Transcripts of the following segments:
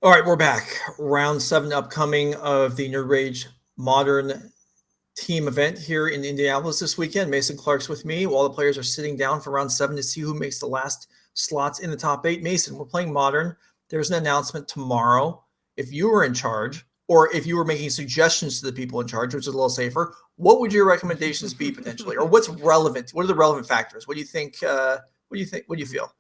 All right, we're back. Round 7 upcoming of the Nerd Rage Modern Team event here in Indianapolis this weekend. Mason Clark's with me while the players are sitting down for round 7 to see who makes the last slots in the top 8. Mason, we're playing Modern. There's an announcement tomorrow. If you were in charge, or if you were making suggestions to the people in charge, which is a little safer, what would your recommendations be potentially, or what's relevant? What are the relevant factors? What do you think? What do you think? What do you feel?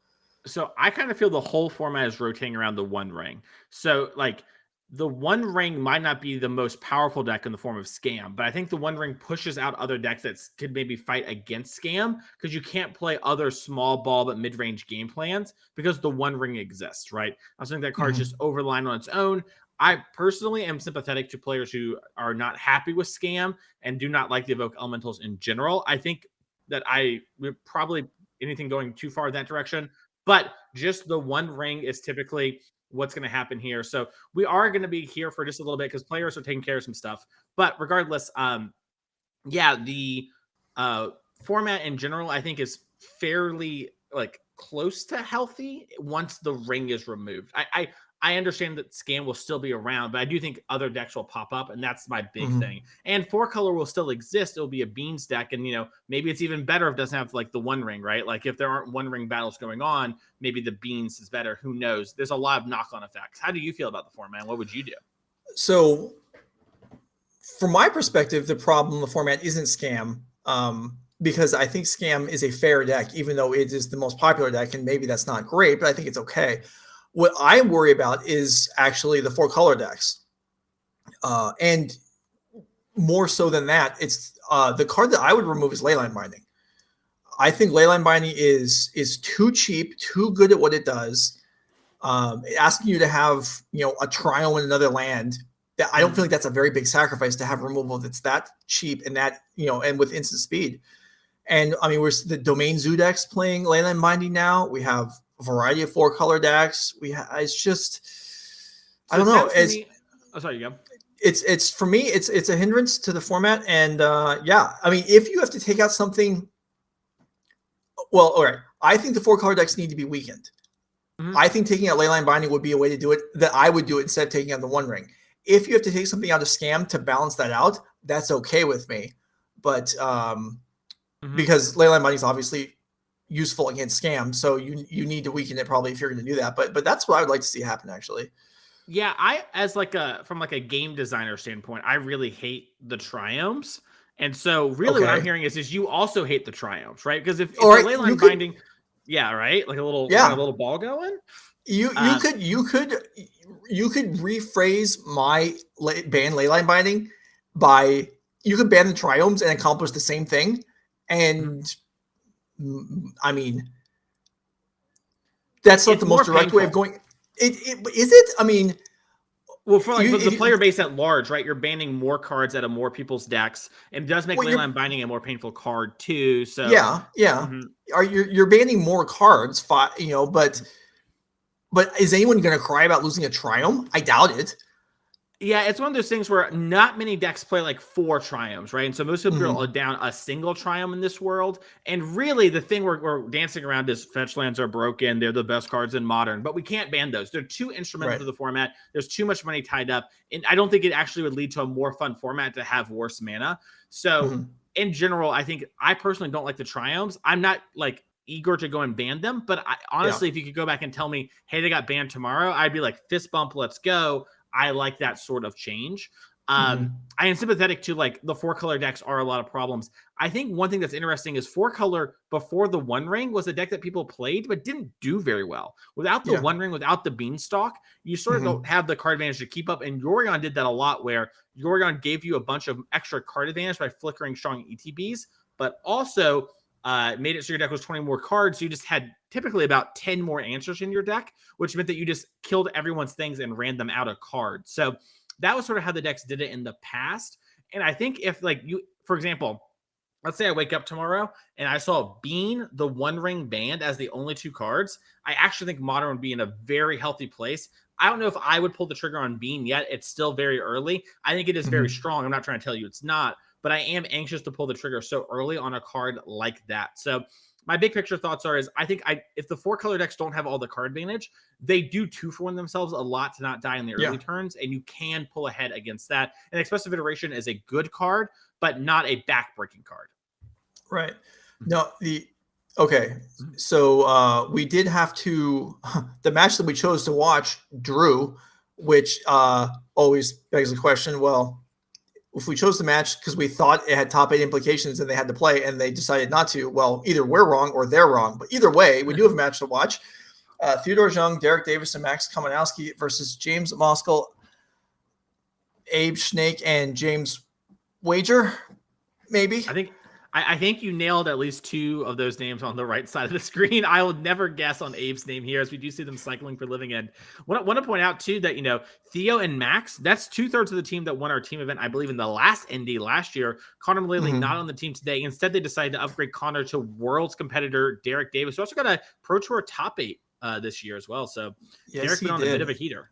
So I kind of feel the whole format is rotating around the One Ring. So like the One Ring might not be the most powerful deck in the form of Scam, but I think the One Ring pushes out other decks that could maybe fight against Scam because you can't play other small ball but mid-range game plans because the One Ring exists, right? I think that card's just over the line on its own. I personally am sympathetic to players who are not happy with Scam and do not like the Evoke Elementals in general. I think that I would probably anything going too far in that direction, but just the One Ring is typically what's going to happen here. So we are going to be here for just a little bit because players are taking care of some stuff. But regardless, yeah, the uh, format in general, I think, is fairly like close to healthy once the ring is removed. I understand that Scam will still be around, but I do think other decks will pop up, and that's my big thing. And four color will still exist. It'll be a Beans deck, and maybe it's even better if it doesn't have like the One Ring, right? Like if there aren't One Ring battles going on, maybe the Beans is better. Who knows? There's a lot of knock-on effects. How do you feel about the format? What would you do? So from my perspective, the problem the format isn't Scam, because I think Scam is a fair deck, even though it is the most popular deck, and maybe that's not great, but I think it's okay. What I worry about is actually the four color decks, and more so than that, it's the card that I would remove is Leyline Binding. I think Leyline Binding is too cheap, too good at what it does. Asking you to have a trial in another land, that I don't feel like that's a very big sacrifice to have removal that's that cheap and that and with instant speed. And I mean, we're the Domain Zoo decks playing Leyline Binding now. We have a variety of four color decks. It's just I don't know. Oh, sorry, you go. It's for me. It's a hindrance to the format. And yeah, I mean, if you have to take out something, well, all right. I think the four color decks need to be weakened. I think taking out Leyline Binding would be a way to do it, that I would do it instead of taking out the One Ring. If you have to take something out of Scam to balance that out, that's okay with me. But because Leyline Binding is obviously useful against Scam, so you need to weaken it probably if you're going to do that. But that's what I would like to see happen, actually. Yeah, I as like from a game designer standpoint, I really hate the Triomes. And so really what I'm hearing is you also hate the Triomes, right? Because if the Leyline Binding, yeah, right? Like a little kind of little ball going. You could rephrase my ban Leyline Binding by you could ban the Triomes and accomplish the same thing. And I mean, that's not the most direct way of going. Is it? I mean, well, for like the player base at large, right? You're banning more cards out of more people's decks, and it does make Leyline Binding a more painful card too. So yeah. You're banning more cards, but is anyone going to cry about losing a Triumph? I doubt it. Yeah, it's one of those things where not many decks play like 4 Triumphs, right? And so most people are down a single Triumph in this world. And really, the thing we're dancing around is fetch lands are broken. They're the best cards in Modern, but we can't ban those. They're too instrumental to the format. There's too much money tied up. And I don't think it actually would lead to a more fun format to have worse mana. So in general, I personally don't like the Triumphs. I'm not like eager to go and ban them, but honestly, if you could go back and tell me, hey, they got banned tomorrow, I'd be like, fist bump, let's go. I like that sort of change. I am sympathetic to like the 4 color decks are a lot of problems. I think one thing that's interesting is 4 color before the One Ring was a deck that people played but didn't do very well. Without the One Ring, without the Beanstalk, you sort of don't have the card advantage to keep up. And Yorion did that a lot, where Yorion gave you a bunch of extra card advantage by flickering strong ETBs, but also made it so your deck was 20 more cards. So you just had typically about 10 more answers in your deck, which meant that you just killed everyone's things and ran them out of cards. So that was sort of how the decks did it in the past. And I think if like you, for example, let's say I wake up tomorrow and I saw Bean, the One Ring banned as the only 2 cards, I actually think Modern would be in a very healthy place. I don't know if I would pull the trigger on Bean yet. It's still very early. I think it is very strong. I'm not trying to tell you it's not, but I am anxious to pull the trigger so early on a card like that. So my big picture thoughts are I think if the 4-color decks don't have all the card advantage, they do 2-for-1 themselves a lot to not die in the early turns, and you can pull ahead against that. And Expressive Iteration is a good card, but not a back-breaking card. Right. No, okay. So we did have to, the match that we chose to watch drew, which always begs the question, well, if we chose the match because we thought it had top 8 implications and they had to play and they decided not to, well, either we're wrong or they're wrong. But either way, we do have a match to watch. Theodore Jung, Derrick Davis, and Maxx Kominowski versus James Moskal, Abe Schnake, and James Wager, maybe. I think you nailed at least 2 of those names on the right side of the screen. I will never guess on Abe's name here, as we do see them cycling for living end. Want to point out too that Theo and Maxx, that's 2/3 of the team that won our team event, I believe, in the last Indy last year. Connor Mullally not on the team today. Instead, they decided to upgrade Connor to Worlds competitor Derrick Davis, who also got a Pro Tour top 8 this year as well. So yes, Derrick been on a bit of a heater.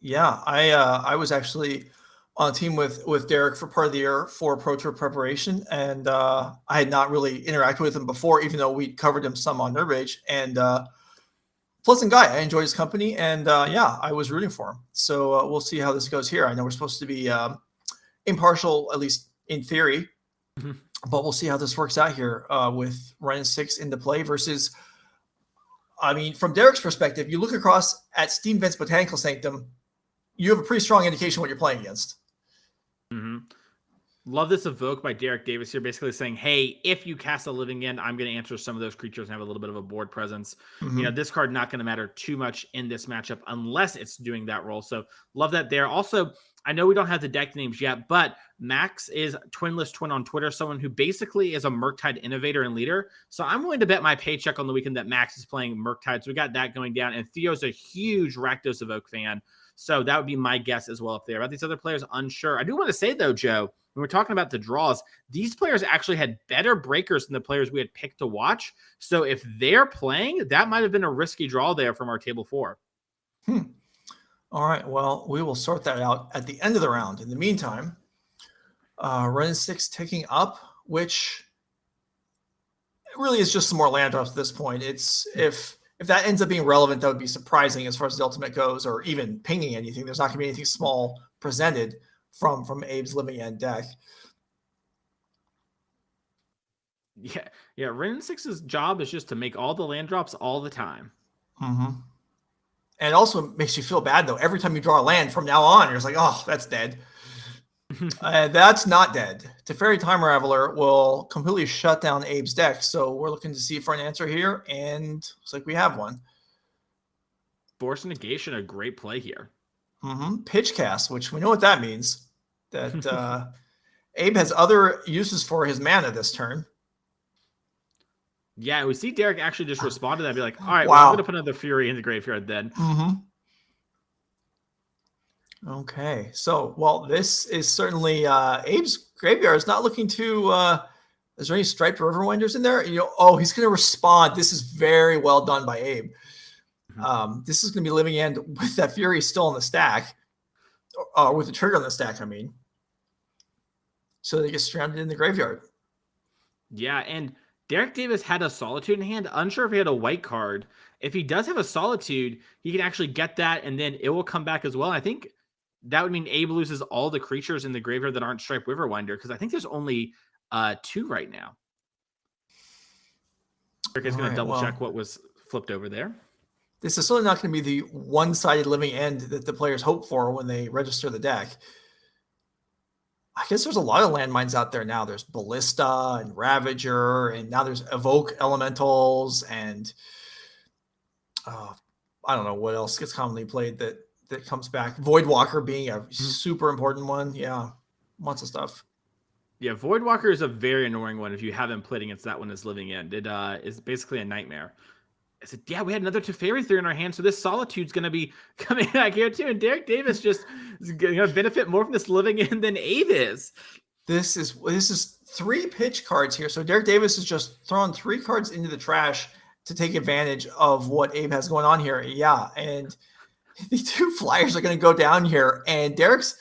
Yeah, I was actually on a team with Derrick for part of the year for Pro Tour preparation, and I had not really interacted with him before, even though we covered him some on Nerd Rage. And pleasant guy. I enjoyed his company, and I was rooting for him. So we'll see how this goes here. I know we're supposed to be impartial, at least in theory, but we'll see how this works out here with Ren 6 into play versus. I mean, from Derrick's perspective, you look across at Steam Vent's Botanical Sanctum, you have a pretty strong indication what you're playing against. Love this evoke by Derrick Davis here, basically saying, hey, if you cast a Living End, I'm going to answer some of those creatures and have a little bit of a board presence. This card not going to matter too much in this matchup unless it's doing that role. So love that there. Also, I know we don't have the deck names yet, but Maxx is Twinless Twin on Twitter, someone who basically is a Murktide innovator and leader. So I'm willing to bet my paycheck on the weekend that Maxx is playing Murktide. So we got that going down. And Theo's a huge Rakdos Evoke fan. So that would be my guess as well up there. About these other players, unsure. I do want to say, though, Joe, when we're talking about the draws, these players actually had better breakers than the players we had picked to watch. So if they're playing, that might have been a risky draw there from our table 4. All right. Well, we will sort that out at the end of the round. In the meantime, Ren 6 ticking up, which really is just some more land drops at this point. It's if that ends up being relevant, that would be surprising as far as the ultimate goes, or even pinging anything. There's not going to be anything small presented from Abe's Living End deck. Yeah. Ren 6's job is just to make all the land drops all the time. And it also makes you feel bad, though. Every time you draw a land from now on, you're just like, oh, that's dead. That's not dead. Teferi Time Raveler will completely shut down Abe's deck. So we're looking to see for an answer here, and looks like we have one. Force Negation, a great play here. Pitch Cast, which we know what that means. That Abe has other uses for his mana this turn. Yeah, we see Derrick actually just respond to that, be like, all right, wow. Well, I'm going to put another Fury in the graveyard then. Okay, so, well, this is certainly Abe's graveyard is not looking to is there any Striped Riverwinders in there? He's going to respond. This is very well done by Abe. This is going to be Living End with that Fury still in the stack, with the trigger on the stack, I mean. So they get stranded in the graveyard. Yeah, and Derrick Davis had a Solitude in hand. Unsure if he had a white card. If he does have a Solitude, he can actually get that, and then it will come back as well. I think that would mean Abe loses all the creatures in the graveyard that aren't Striped Riverwinder, because I think there's only 2 right now. Derrick is going to double check what was flipped over there. This is certainly not going to be the one-sided Living End that the players hope for when they register the deck. I guess there's a lot of landmines out there now. There's Ballista and Ravager, and now there's Evoke Elementals, and I don't know what else gets commonly played that comes back. Voidwalker being a super important one. Yeah, lots of stuff. Yeah, Voidwalker is a very annoying one if you haven't played against that one as Living End. It is basically a nightmare. I said, yeah, we had another Teferi 3 in our hand, so this Solitude's going to be coming back here too. And Derrick Davis just is going to benefit more from this Living End than Abe is. This is 3 pitch cards here. So Derrick Davis is just throwing 3 cards into the trash to take advantage of what Abe has going on here. Yeah, and the 2 flyers are going to go down here, and Derrick's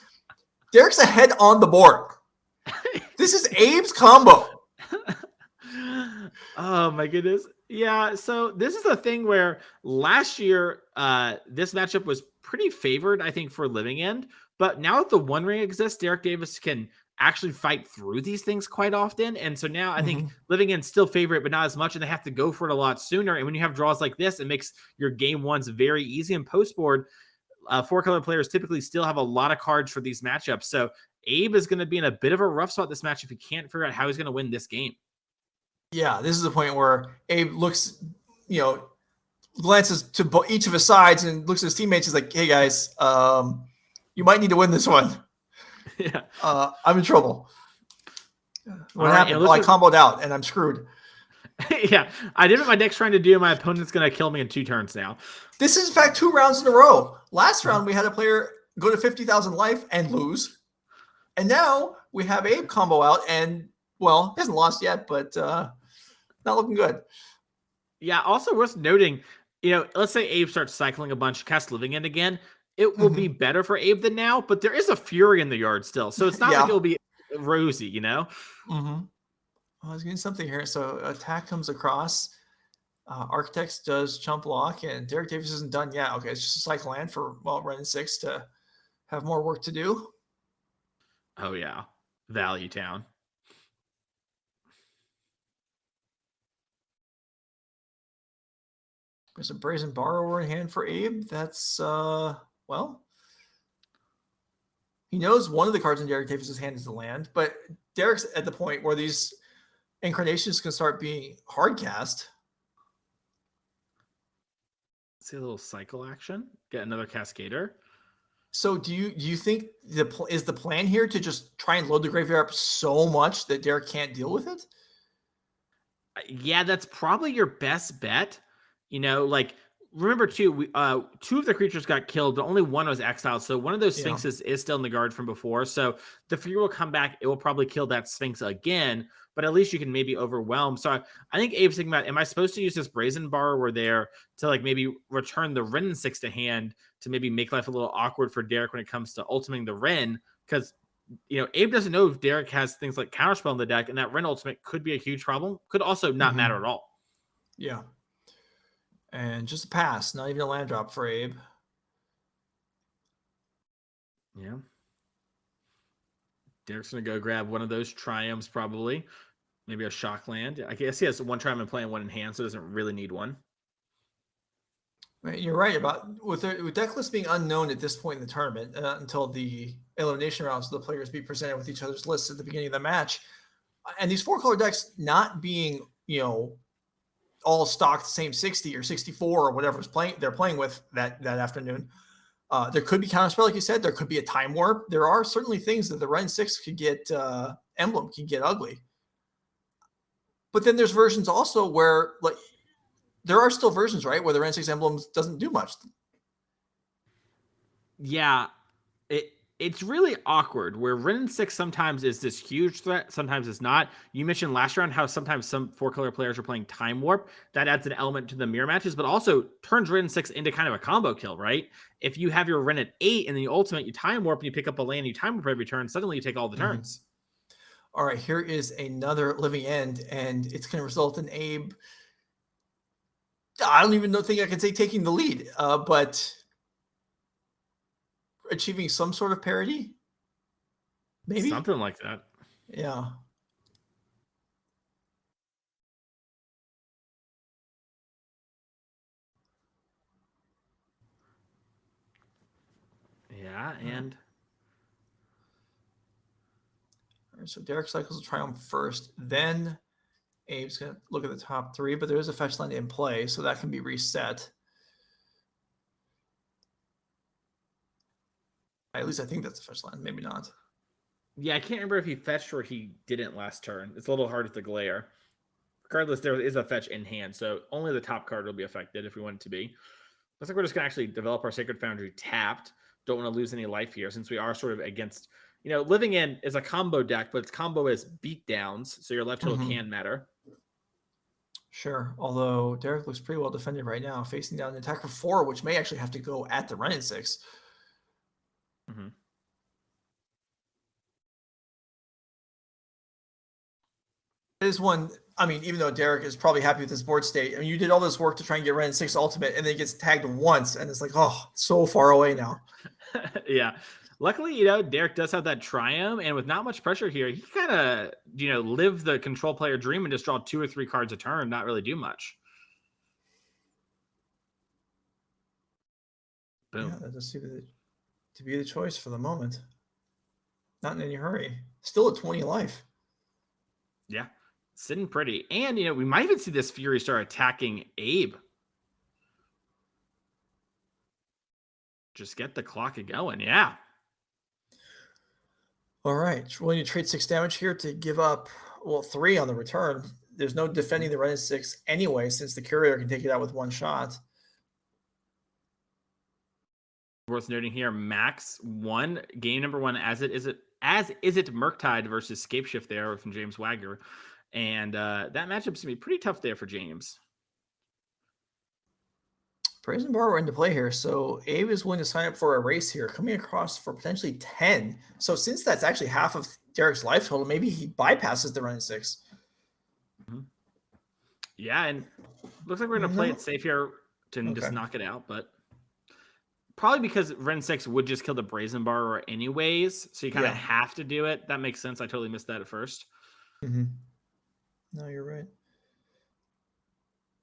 ahead on the board. This is Abe's combo. Oh my goodness. Yeah, so this is a thing where last year this matchup was pretty favored, I think, for Living End. But now that the One Ring exists, Derek Davis can actually fight through these things quite often. And so now I think Living End's still favorite, but not as much, and they have to go for it a lot sooner. And when you have draws like this, it makes your game ones very easy. And post board, 4-color players typically still have a lot of cards for these matchups. So Abe is going to be in a bit of a rough spot this match if he can't figure out how he's going to win this game. Yeah, this is the point where Abe looks, glances to each of his sides and looks at his teammates. He's like, "Hey guys, you might need to win this one. Yeah, I'm in trouble. What right, happened? I comboed out and I'm screwed." Yeah, I did what my deck's trying to do. My opponent's going to kill me in 2 turns now. This is, in fact, 2 rounds in a row. Last round, we had a player go to 50,000 life and lose. And now we have Abe combo out and, well, he hasn't lost yet, but not looking good. Yeah, also worth noting, let's say Abe starts cycling a bunch, casts Living End again. It will be better for Abe than now, but there is a Fury in the yard still. So it's not like it'll be rosy, Well, I was getting something here. So attack comes across. Architects does chump block, and Derek Davis isn't done yet. Okay, it's just a cycle land for, Ren 6 to have more work to do. Oh, yeah. Value Town. There's a Brazen Borrower in hand for Abe. That's, he knows one of the cards in Derek Davis's hand is the land, but Derek's at the point where these incarnations can start being hard cast. See a little cycle action. Get another Cascader. So do you think is the plan here to just try and load the graveyard up so much that Derek can't deal with it? Yeah, that's probably your best bet. Remember too, 2 of the creatures got killed, but only 1 was exiled. So one of those Sphinxes is still in the guard from before. So the Fury will come back. It will probably kill that Sphinx again, but at least you can maybe overwhelm. So I think Abe's thinking about, am I supposed to use this Brazen Borrower there to maybe return the Wrenn 6 to hand to maybe make life a little awkward for Derek when it comes to ultimating the Wrenn? Because Abe doesn't know if Derek has things like Counterspell in the deck, and that Wrenn ultimate could be a huge problem. Could also not matter at all. Yeah. And just a pass, not even a land drop for Abe. Yeah. Derek's going to go grab one of those Triumphs, probably. Maybe a Shock Land. I guess he has 1 Triumph in play and 1 in hand, so doesn't really need one. You're right about with deck lists being unknown at this point in the tournament until the elimination rounds, so the players be presented with each other's lists at the beginning of the match. And these 4-color decks not being, all stocked the same 60 or 64 or whatever's they're playing with that afternoon. There could be Counterspell, like you said. There could be a Time Warp. There are certainly things that the Wrenn 6 could get, Emblem can get ugly. But then there's versions also where, there are still versions, right, where the Wrenn 6 Emblems doesn't do much. Yeah, it's really awkward where Wrenn 6 sometimes is this huge threat, sometimes it's not. You mentioned last round how sometimes some 4-color players are playing Time Warp. That adds an element to the mirror matches, but also turns Wrenn 6 into kind of a combo kill, right? If you have your Wrenn at 8 and then you ultimate, you Time Warp and you pick up a land, you Time Warp every turn, suddenly you take all the turns. All right, here is another Living End, and it's going to result in Abe. I don't even think I can say taking the lead, but achieving some sort of parity, maybe something like that. Yeah. Yeah, and so Derek cycles the Triumph first, then Abe's going to look at the top 3, but there is a fetch land in play, so that can be reset. At least I think that's a fetch land. Maybe not. Yeah, I can't remember if he fetched or he didn't last turn. It's a little hard with the glare. Regardless, there is a fetch in hand, so only the top card will be affected if we want it to be. Looks like we're just going to actually develop our Sacred Foundry tapped. Don't want to lose any life here since we are sort of against, Living In is a combo deck, but its combo is beatdowns, so your left total can matter. Sure, although Derek looks pretty well defended right now, facing down an attack for 4, which may actually have to go at the Wrenn 6. It is one I mean, even though Derrick is probably happy with his board state, I mean, you did all this work to try and get Ren 6 Ultimate, and then he gets tagged once, and it's like, oh, so far away now. Yeah. Luckily, Derrick does have that Triumph, and with not much pressure here, he kind of, live the control player dream and just draw 2 or 3 cards a turn, not really do much. Boom. Yeah, that does seem to be the choice for the moment. Not in any hurry. Still at 20 life. Yeah. Sitting pretty. And, we might even see this Fury start attacking Abe. Just get the clock going. Yeah. All right. Willing to trade 6 damage here to give up, 3 on the return. There's no defending the Ren 6 anyway, since the Courier can take it out with one shot. Worth noting here, Maxx won game number 1 as Izzet Murktide versus Scapeshift there from James Wagner. And that matchup's going to be pretty tough there for James. Brazen Bar into play here. So Abe is willing to sign up for a race here, coming across for potentially 10. So since that's actually half of Derrick's life total, maybe he bypasses the Ren 6. Mm-hmm. Yeah, and looks like we're going to play it safe here to just knock it out, but probably because Ren 6 would just kill the Brazen Bar anyways, so you kind of have to do it. That makes sense. I totally missed that at first. Mm-hmm. No, you're right.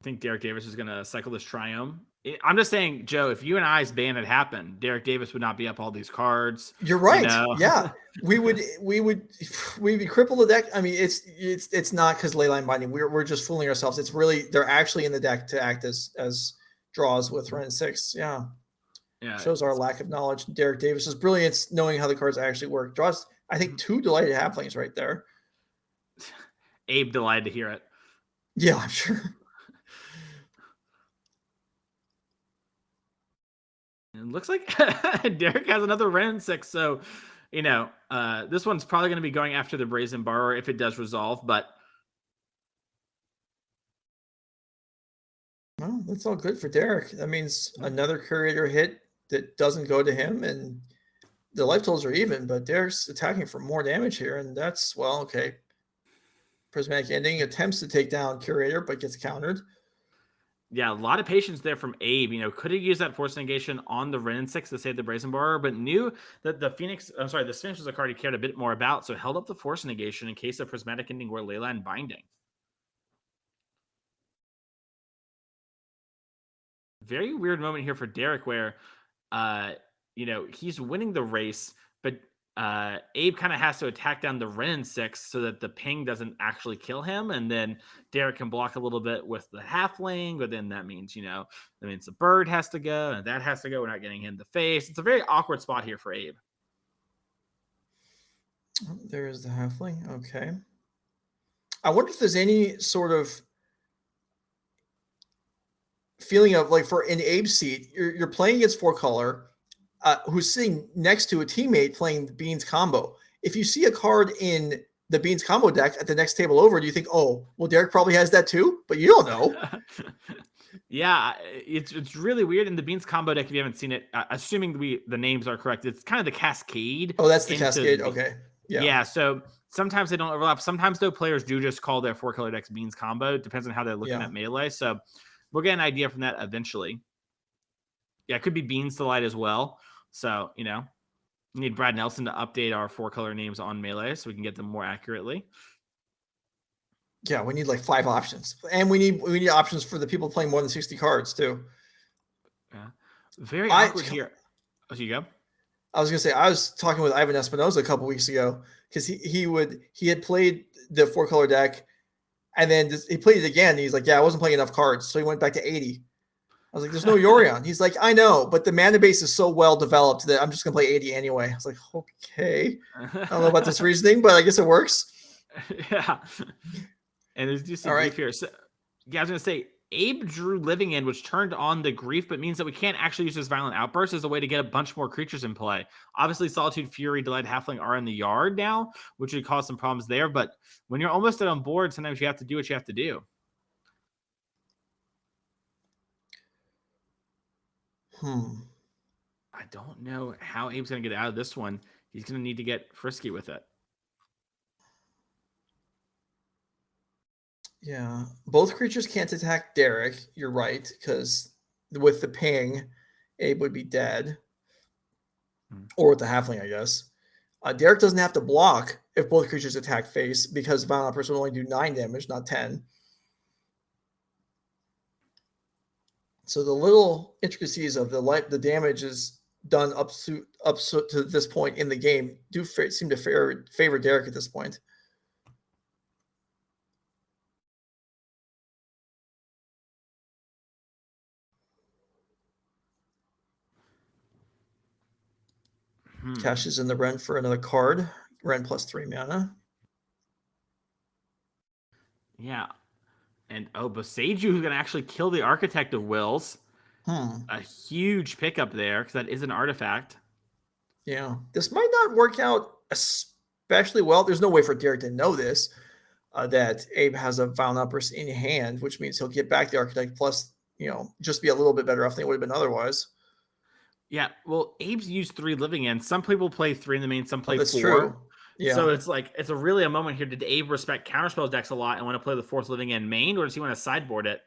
I think Derrick Davis is going to cycle this Triumph. I'm just saying, Joe, if you and I's ban had happened, Derrick Davis would not be up all these cards. You're right. Yeah. we would cripple the deck. I mean, it's not because Leyline Binding. We're just fooling ourselves. It's really, they're actually in the deck to act as draws with Ren 6. Yeah. Yeah. Shows our lack of knowledge. Derrick Davis's brilliance, knowing how the cards actually work. Draws, I think, 2 delighted halflings right there. Abe delighted to hear it. Yeah, I'm sure. It looks like Derrick has another Ren 6. So, this one's probably going to be going after the Brazen Borrower if it does resolve, but. Well, that's all good for Derrick. That means another Curator hit that doesn't go to him, and the life totals are even, but Derrick's attacking for more damage here, and that's, okay. Prismatic Ending attempts to take down Curator, but gets countered. Yeah, a lot of patience there from Abe. Could have used that Force Negation on the Ren 6 to save the Brazen Borrower, but knew that the Sphinx was a card he cared a bit more about, so held up the Force Negation in case of Prismatic Ending or Leyline Binding. Very weird moment here for Derrick where, he's winning the race, but Abe kind of has to attack down the Ren 6 so that the ping doesn't actually kill him, and then Derrick can block a little bit with the halfling, but then that means, the bird has to go, and that has to go. We're not getting him in the face. It's a very awkward spot here for Abe. There's the halfling. Okay. I wonder if there's any sort of feeling of, like, for an Abe seat, you're playing against 4-color, who's sitting next to a teammate playing the Beans combo. If you see a card in the Beans combo deck at the next table over, do you think, Derrick probably has that too? But you don't know. Yeah, it's really weird. In the Beans combo deck, if you haven't seen it, assuming the names are correct, it's kind of the Cascade. Oh, that's the Cascade. Okay. Yeah. So sometimes they don't overlap. Sometimes, though, players do just call their 4-color decks Beans combo. It depends on how they're looking at Melee. So we'll get an idea from that eventually. Yeah, it could be Beans Delight as well. So, we need Brad Nelson to update our 4-color names on Melee so we can get them more accurately. Yeah, we need like 5 options. And we need options for the people playing more than 60 cards too. Yeah. Very awkward here. Oh, so you go? I was going to say, I was talking with Ivan Espinoza a couple weeks ago because he had played the 4-color deck, and then he played it again. And he's like, I wasn't playing enough cards. So he went back to 80. I was like, there's no Yorion. He's like, I know, but the mana base is so well developed that I'm just going to play 80 anyway. I was like, okay. I don't know about this reasoning, but I guess it works. Yeah. And there's just a grief here. So, I was going to say, Abe drew Living End, which turned on the grief, but means that we can't actually use this Violent Outburst as a way to get a bunch more creatures in play. Obviously, Solitude, Fury, Delight, Halfling are in the yard now, which would cause some problems there. But when you're almost on board, sometimes you have to do what you have to do. I don't know how Abe's going to get out of this one. He's going to need to get frisky with it. Yeah, both creatures can't attack Derrick. You're right, because with the ping, Abe would be dead, or with the halfling, I guess. Derrick doesn't have to block if both creatures attack face because Violent Outburst will only do 9 damage, not 10. So the little intricacies of the damage is done up to this point in the game do seem to favor Derrick at this point. Cashes in the Ren for another card. Ren plus 3 mana. Yeah. And Boseiju, who's going to actually kill the Architect of Wills. A huge pickup there, because that is an artifact. Yeah. This might not work out especially well. There's no way for Derrick to know this, that Abe has a Violent Outburst in hand, which means he'll get back the Architect plus, just be a little bit better off than it would have been otherwise. Yeah, well, Abe's used 3 living ends. Some people play 3 in the main, some play 4. That's true. Yeah. So it's like, it's a really a moment here. Did Abe respect counterspells decks a lot and want to play the 4th living end main, or does he want to sideboard it?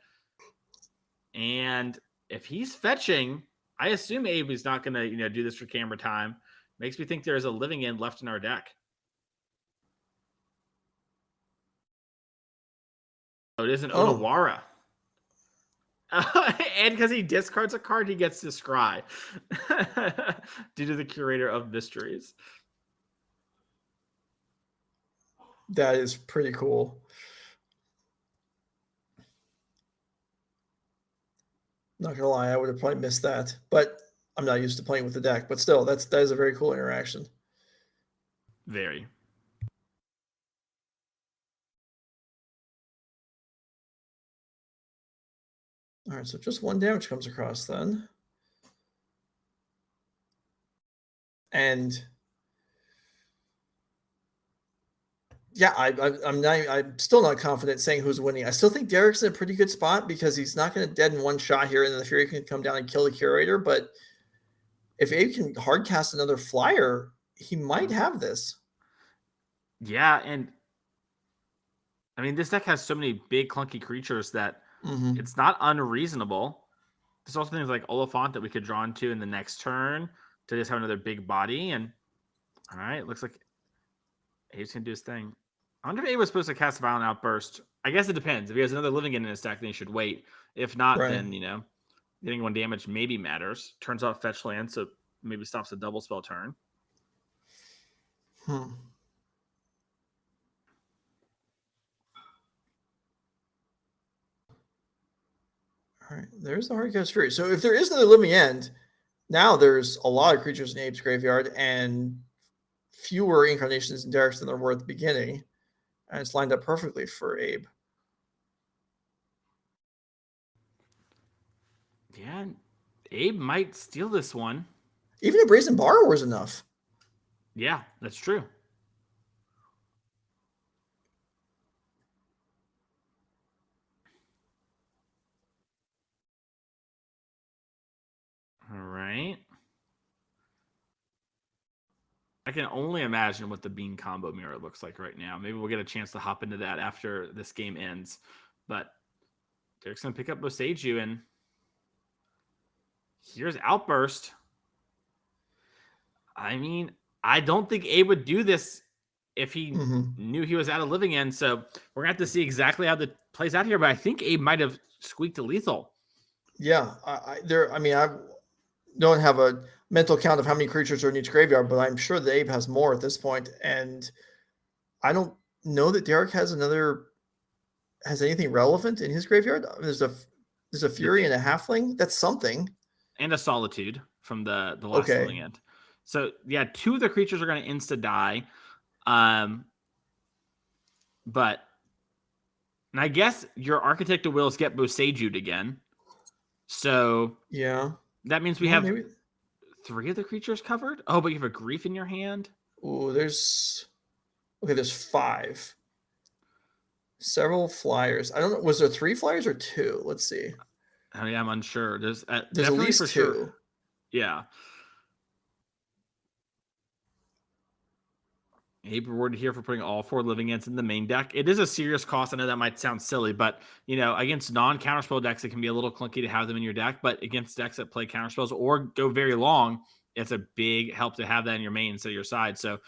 And if he's fetching, I assume Abe is not going to, do this for camera time. Makes me think there's a living end left in our deck. Oh, it is an Odawara. And because he discards a card, he gets to scry due to the Curator of Mysteries. That is pretty cool. Not gonna lie, I would have probably missed that, but I'm not used to playing with the deck. But still, that is a very cool interaction. Very. All right, so just 1 damage comes across then. And yeah, I'm still not confident saying who's winning. I still think Derrick's in a pretty good spot because he's not going to dead in one shot here, and the Fury can come down and kill the Curator. But if Abe can hardcast another flyer, he might have this. Yeah, and I mean, this deck has so many big clunky creatures that it's not unreasonable. There's also things like Oliphant that we could draw into in the next turn to just have another big body. And all right, looks like Abe's gonna do his thing. I wonder if Abe was supposed to cast a Violent Outburst. I guess it depends. If he has another living in his deck, then he should wait. If not, then getting 1 damage maybe matters. Turns out fetch land, so maybe stops a double spell turn. All right, there's the Hardcast Fury. So if there is another living end, now there's a lot of creatures in Abe's graveyard and fewer incarnations in Derrick's than there were at the beginning. And it's lined up perfectly for Abe. Yeah, Abe might steal this one. Even a Brazen Borrower is enough. Yeah, that's true. All right. I can only imagine what the Bean combo mirror looks like right now. Maybe we'll get a chance to hop into that after this game ends. But Derrick's going to pick up Boseiju, and here's Outburst. I mean, I don't think Abe would do this if he knew he was out of living end. So we're going to have to see exactly how that plays out here. But I think Abe might have squeaked a lethal. Yeah, I don't have a mental count of how many creatures are in each graveyard, but I'm sure the Abe has more at this point. And I don't know that Derrick has anything relevant in his graveyard. There's a Fury and a Halfling. That's something. And a Solitude from the last living end. So yeah, 2 of the creatures are going to insta die. But and I guess your Architect of Wills get Boseiju again. So yeah, that means we have 3 of the creatures covered. Oh, but you have a Grief in your hand. Oh, there's 5. Several flyers. I don't know. Was there 3 flyers or 2? Let's see. I mean, I'm unsure. There's at least for 2. Sure. Yeah. Abe rewarded here for putting all 4 living ends in the main deck. It is a serious cost. I know that might sound silly, but against non-counterspell decks, it can be a little clunky to have them in your deck. But against decks that play counterspells or go very long, it's a big help to have that in your main instead of your side. So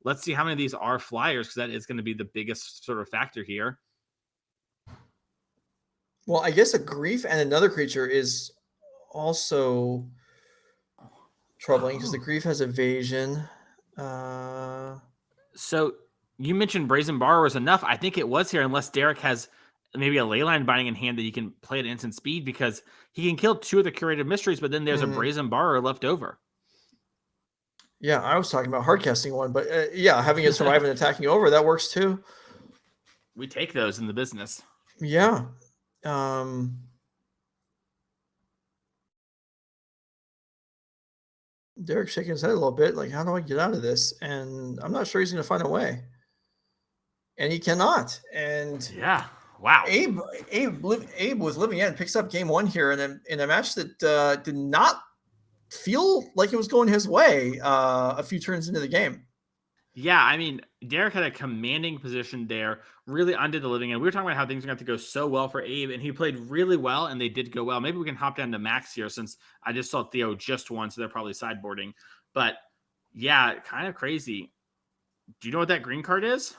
let's see how many of these are flyers, because that is going to be the biggest sort of factor here. Well, I guess a grief and another creature is also troubling because the grief has evasion. So you mentioned Brazen Borrower is enough. I think it was here, unless Derrick has maybe a Leyline Binding in hand that he can play at instant speed, because he can kill 2 of the Curated Mysteries, but then there's a Brazen Borrower left over. Yeah, I was talking about hardcasting one, but yeah, having it survive and attacking over, that works too. We take those in the business. Yeah. Derrick's shaking his head a little bit, like, how do I get out of this? And I'm not sure he's going to find a way. And he cannot. And yeah, wow. Abe was living in, picks up game 1 here in a match that did not feel like it was going his way a few turns into the game. Yeah, I mean, Derrick had a commanding position there, really undid the living end. We were talking about how things are going to have to go so well for Abe, and he played really well, and they did go well. Maybe we can hop down to Maxx here, since I just saw Theo just won, so they're probably sideboarding. But yeah, kind of crazy. Do you know what that green card is?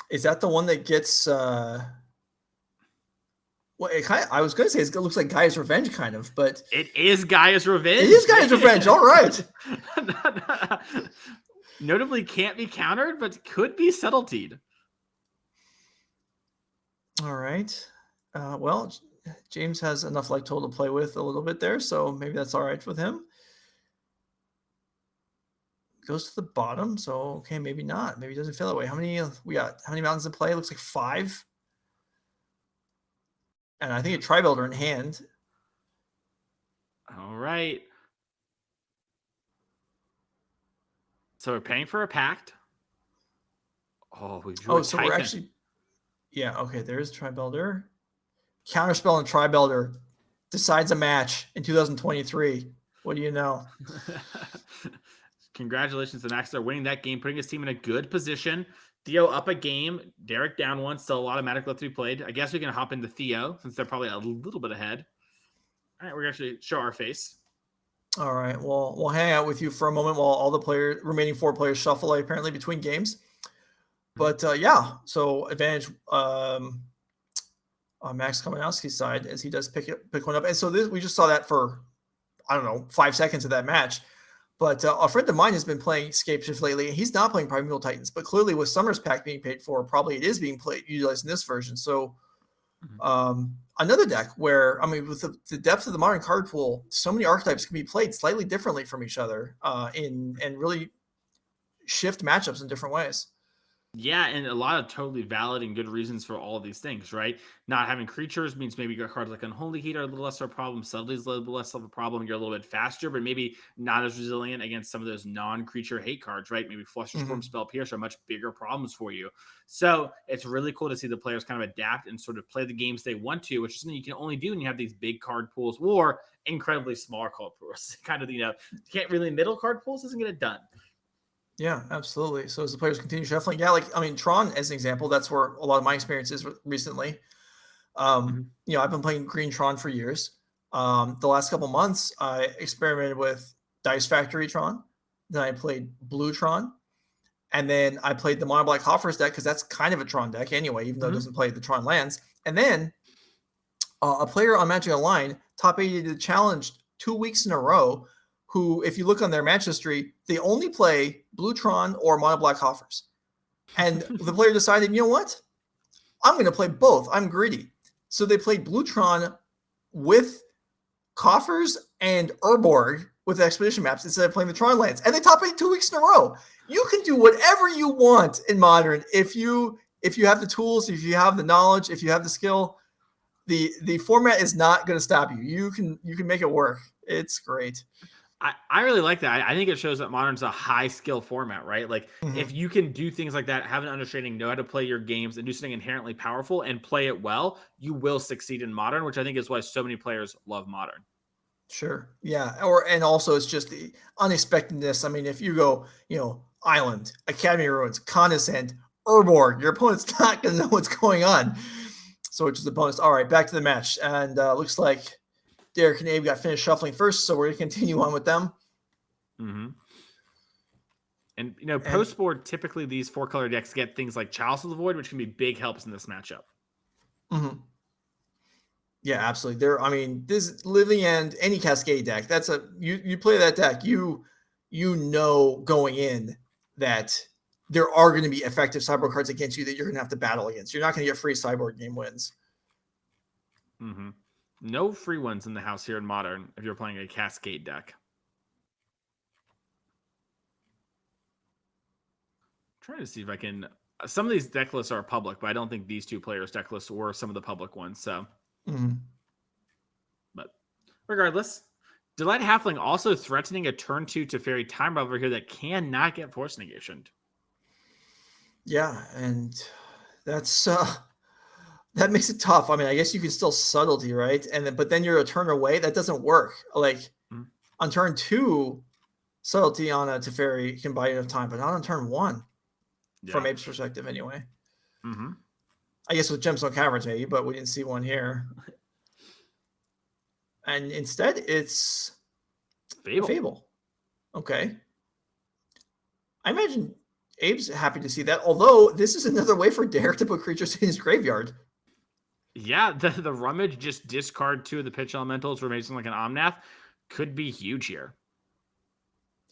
Is that the one that gets well, I was going to say it looks like Gaia's Revenge, kind of, but it is Gaia's Revenge. It is Gaia's Revenge. All right. Notably can't be countered, but could be subtletied. All right. Well, James has enough light total to play with a little bit there, so maybe that's all right with him. Goes to the bottom, so okay, maybe not. Maybe he doesn't feel that way. How many mountains in play? It looks like 5. And I think a Tri-Builder in hand. All right. So we're paying for a pact. Oh, we drew so we're actually... Yeah, okay, there's Tri-Builder. Counterspell and Tri-Builder decides a match in 2023. What do you know? Congratulations to Maxx. They're winning that game, putting his team in a good position. Theo up a game, Derrick down 1, still a lot of Magic left to be played. I guess we can hop into Theo, since they're probably a little bit ahead. All right, we're going to actually show our face. All right, well, we'll hang out with you for a moment while all the remaining 4 players shuffle apparently between games. But yeah, so advantage on Maxx Kominowski's side as he does pick one up. And so we just saw that for, I don't know, 5 seconds of that match. But a friend of mine has been playing Scapeshift lately, and he's not playing Primeval Titans. But clearly, with Summer's Pack being paid for, probably it is being utilized in this version. So another deck where, I mean, with the depth of the modern card pool, so many archetypes can be played slightly differently from each other and really shift matchups in different ways. Yeah, and a lot of totally valid and good reasons for all of these things, right? Not having creatures means maybe your cards like Unholy Heat are a little less of a problem. Subtlety is a little less of a problem. You're a little bit faster, but maybe not as resilient against some of those non-creature hate cards, right? Maybe Flusterstorm, Spell Pierce are much bigger problems for you. So it's really cool to see the players kind of adapt and sort of play the games they want to, which is something you can only do when you have these big card pools or incredibly small card pools. Kind of, you can't really middle card pools doesn't get it done. Yeah, absolutely. So as the players continue shuffling, yeah, like, I mean, Tron as an example, that's where a lot of my experience is recently. I've been playing Green Tron for years. The last couple months, I experimented with Dice Factory Tron. Then I played Blue Tron. And then I played the Mono Black Hoffers deck, because that's kind of a Tron deck anyway, even though it doesn't play the Tron lands. And then a player on Magic Online top 80 the challenge 2 weeks in a row, who, if you look on their match history, they only play Blue Tron or Mono Black Hoffers. And the player decided, you know what? I'm going to play both. I'm greedy. So they played Blue Tron with Coffers and Urborg with Expedition maps instead of playing the Tron lands. And they top 8 2 weeks in a row. You can do whatever you want in Modern if you have the tools, if you have the knowledge, if you have the skill. The format is not going to stop you. You can make it work. It's great. I really like that. I think it shows that Modern's a high skill format, right? Like if you can do things like that, have an understanding, know how to play your games and do something inherently powerful and play it well, you will succeed in Modern, which I think is why so many players love Modern. Sure. Yeah. And also it's just the unexpectedness. I mean, if you go, Island, Academy Ruins, Condescend, Urborg. Your opponent's not going to know what's going on. So which is the bonus. All right, back to the match. And looks like Derrick and Abe got finished shuffling first, so we're going to continue on with them. Mm-hmm. And, you know, post-board, typically these 4-color decks get things like Chalice of the Void, which can be big helps in this matchup. Mm-hmm. Yeah, absolutely. This Living End, any Cascade deck, that's you play that deck, you know going in that there are going to be effective sideboard cards against you that you're going to have to battle against. You're not going to get free sideboard game wins. Mm-hmm. No free ones in the house here in Modern if you're playing a Cascade deck. Trying to see if I can. Some of these deck lists are public, but I don't think these 2 players' deck lists were some of the public ones. So, But regardless, Delight Halfling also threatening a turn 2 Teferi Time Robber here that cannot get Force Negation. Yeah, and that's that makes it tough. I mean, I guess you can still Subtlety, right? But then you're a turn away. That doesn't work. Like on turn 2, Subtlety on a Teferi can buy you enough time, but not on turn 1. Yeah. From Abe's perspective, anyway. Mm-hmm. I guess with Gemstone Caverns, maybe, but we didn't see one here. And instead, it's Fable. Okay. I imagine Abe's happy to see that, although this is another way for Derrick to put creatures in his graveyard. Yeah, the Rummage, just discard 2 of the pitch elementals, remains like an Omnath, could be huge here.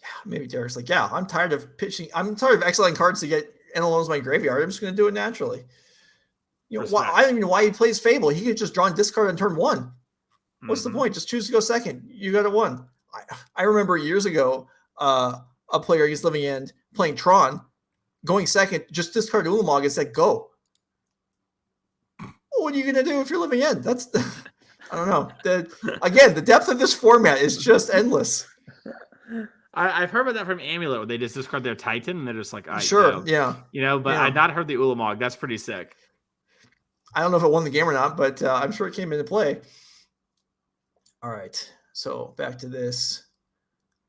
Yeah, maybe Derrick's like, yeah, I'm tired of exiling cards to get NLOs in my graveyard. I'm just going to do it naturally. You know, I don't even know why he plays Fable. He could just draw and discard on turn 1. What's the point? Just choose to go second. You got a 1. I remember years ago, a player against Living End playing Tron, going second, just discard Ulamog and said, go. What are you going to do if you're Living End? That's, I don't know. The depth of this format is just endless. I've heard about that from Amulet, where they just discard their Titan and they're just like, sure, yeah. You know, but I've not heard the Ulamog. That's pretty sick. I don't know if it won the game or not, but I'm sure it came into play. All right, so back to this.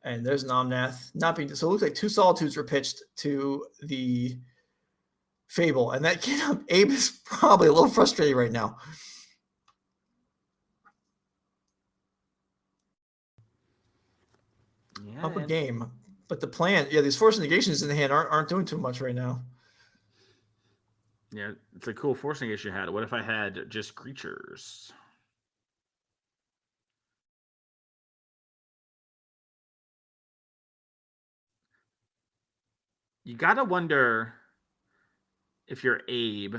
And there's an Omnath. So it looks like 2 Solitudes were pitched to the Fable. And that kid, Abe, is probably a little frustrated right now. Yeah, up a game. But the plan, these Force Negations in the hand aren't doing too much right now. Yeah, it's a cool Force Negation I had. What if I had just creatures? You gotta wonder if you're Abe,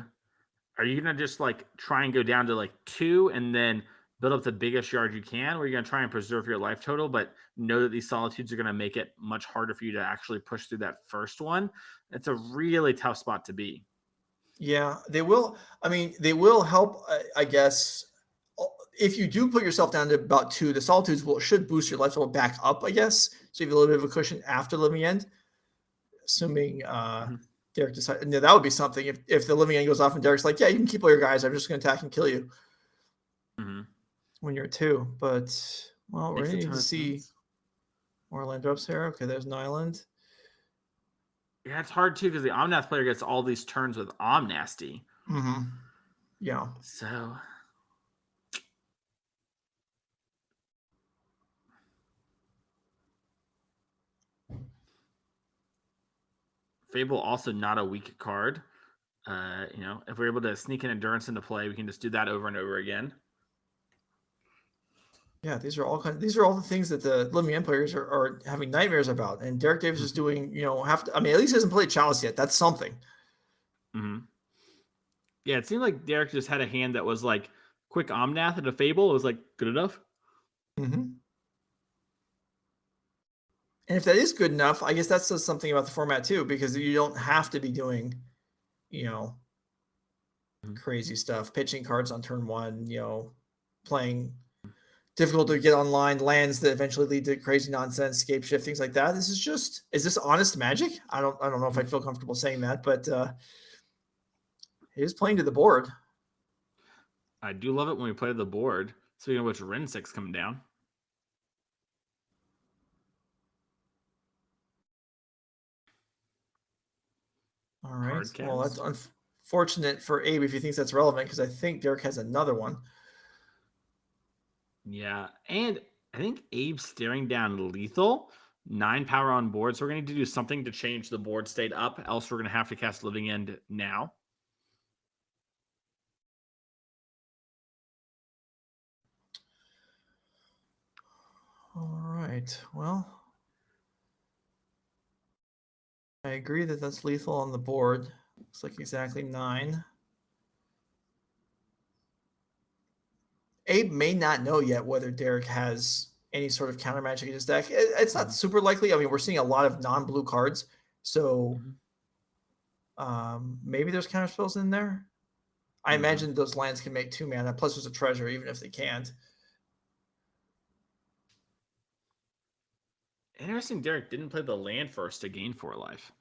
are you gonna just like try and go down to like 2 and then build up the biggest yard you can, or are you gonna try and preserve your life total, but know that these Solitudes are gonna make it much harder for you to actually push through that first one? It's a really tough spot to be. Yeah, they will. I mean, they will help, I guess. If you do put yourself down to about 2, the Solitudes should boost your life total back up, I guess. So you have a little bit of a cushion after Living End, assuming Derrick decides. And that would be something if the Living End goes off and Derrick's like, yeah, you can keep all your guys. I'm just going to attack and kill you when you're at 2. But, well, we're going to need to see more land drops here. Okay, there's an island. Yeah, it's hard too because the Omnath player gets all these turns with Omnasty. Yeah. So Fable also not a weak card. If we're able to sneak an Endurance into play, we can just do that over and over again. Yeah, these are all the things that the Living End players are having nightmares about. And Derrick Davis is doing, at least he hasn't played Chalice yet. That's something. Yeah, it seemed like Derrick just had a hand that was like quick Omnath and a Fable. It was like good enough. And if that is good enough, I guess that says something about the format too, because you don't have to be doing, crazy stuff, pitching cards on turn 1, playing difficult to get online lands that eventually lead to crazy nonsense, Scapeshift, things like that. Is this honest magic? I don't know if I'd feel comfortable saying that, but he is playing to the board. I do love it when we play to the board. Speaking of which, Ren 6 coming down. All right. Well, that's Hardcast. unfortunate for Abe if he thinks that's relevant, because I think Derrick has another one. Yeah, and I think Abe's staring down lethal. 9 power on board, so we're going to need to do something to change the board state up. Else, we're going to have to cast Living End now. All right. Well, I agree that that's lethal on the board. Looks like exactly 9. Abe may not know yet whether Derrick has any sort of counter magic in his deck. It's not super likely. I mean, we're seeing a lot of non-blue cards, so maybe there's counter spells in there. I imagine those lands can make 2 mana. Plus, there's a treasure, even if they can't. Interesting. Derrick didn't play the land first to gain 4 life.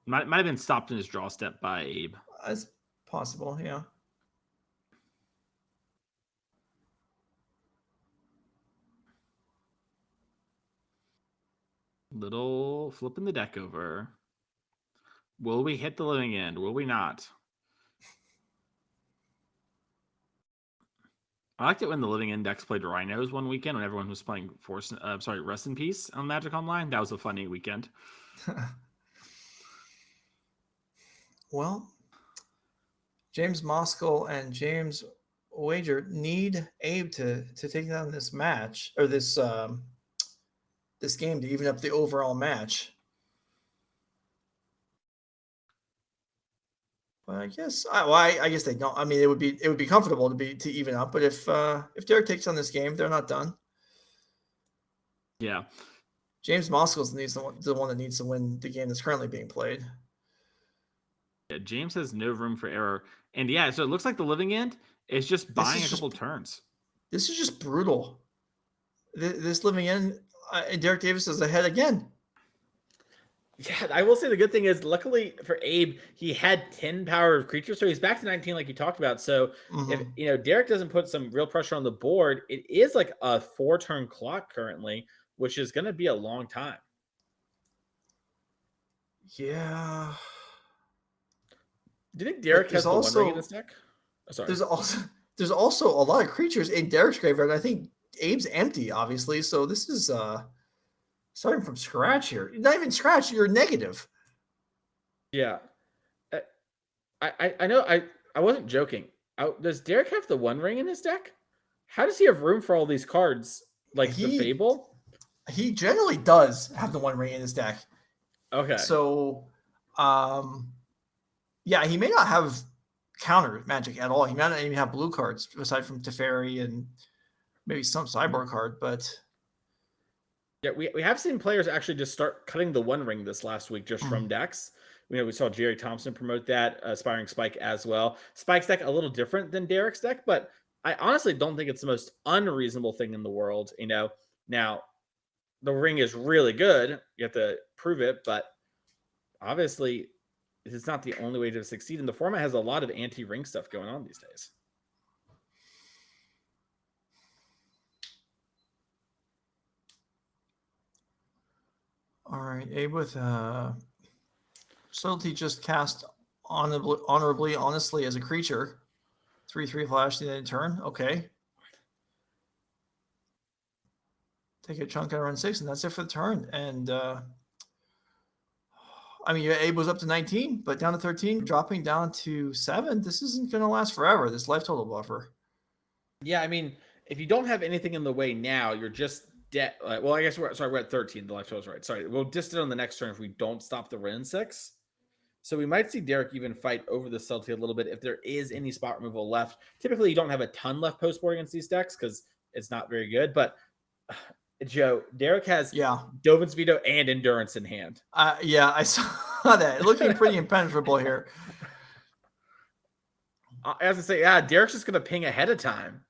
Might have been stopped in his draw step by Abe. That's possible, yeah. Little flipping the deck over. Will we hit the Living End? Will we not? I liked it when the Living Index played Rhinos one weekend when everyone was playing Rest in Peace on Magic Online. That was a funny weekend. Well, James Moskal and James Wager need Abe to take down this match, or this this game, to even up the overall match. Well, I guess I guess they don't. I mean, it would be comfortable to even up, but if Derrick takes on this game, they're not done. Yeah. James Moskal's the one that needs to win the game that's currently being played. Yeah, James has no room for error. And yeah, so it looks like the Living End is just buying a couple turns. This is just brutal. This Living End, Derrick Davis is ahead again. Yeah, I will say the good thing is, luckily for Abe, he had 10 power of creatures, so he's back to 19 like you talked about. So if Derrick doesn't put some real pressure on the board, it is like a 4-turn clock currently, which is going to be a long time. Yeah. Do you think Derrick has the One Ring in his deck? Oh, sorry. There's also a lot of creatures in Derrick's graveyard. I think Abe's empty, obviously. So this is starting from scratch here. Not even scratch, you're negative. Yeah. I know I wasn't joking. Does Derrick have the One Ring in his deck? How does he have room for all these cards? Like the Fable? He generally does have the One Ring in his deck. Okay. So yeah, he may not have counter magic at all. He might not even have blue cards aside from Teferi and maybe some sideboard card, but yeah, we have seen players actually just start cutting the One Ring this last week just from decks. We saw Jerry Thompson promote that, Aspiring Spike as well. Spike's deck a little different than Derrick's deck, but I honestly don't think it's the most unreasonable thing in the world. Now the ring is really good. You have to prove it, but obviously it's not the only way to succeed. And the format has a lot of anti-ring stuff going on these days. All right, Abe with Subtlety just cast honorably, honestly as a creature. 3/3 flash the end of turn. Okay. Take a chunk and run 6, and that's it for the turn. And I mean, Abe was up to 19, but down to 13, dropping down to 7. This isn't going to last forever, this life total buffer. Yeah, I mean, if you don't have anything in the way now, you're just dead. Well, I guess we're at 13. The life total is right. Sorry, we'll just do it on the next turn if we don't stop the Ren 6. So we might see Derrick even fight over the subtlety a little bit if there is any spot removal left. Typically, you don't have a ton left post board against these decks because it's not very good. But Joe, Derrick has Dovin's Veto and Endurance in hand. Yeah, I saw that. Looking pretty impenetrable here. I have to say, yeah, Derrick's just going to ping ahead of time.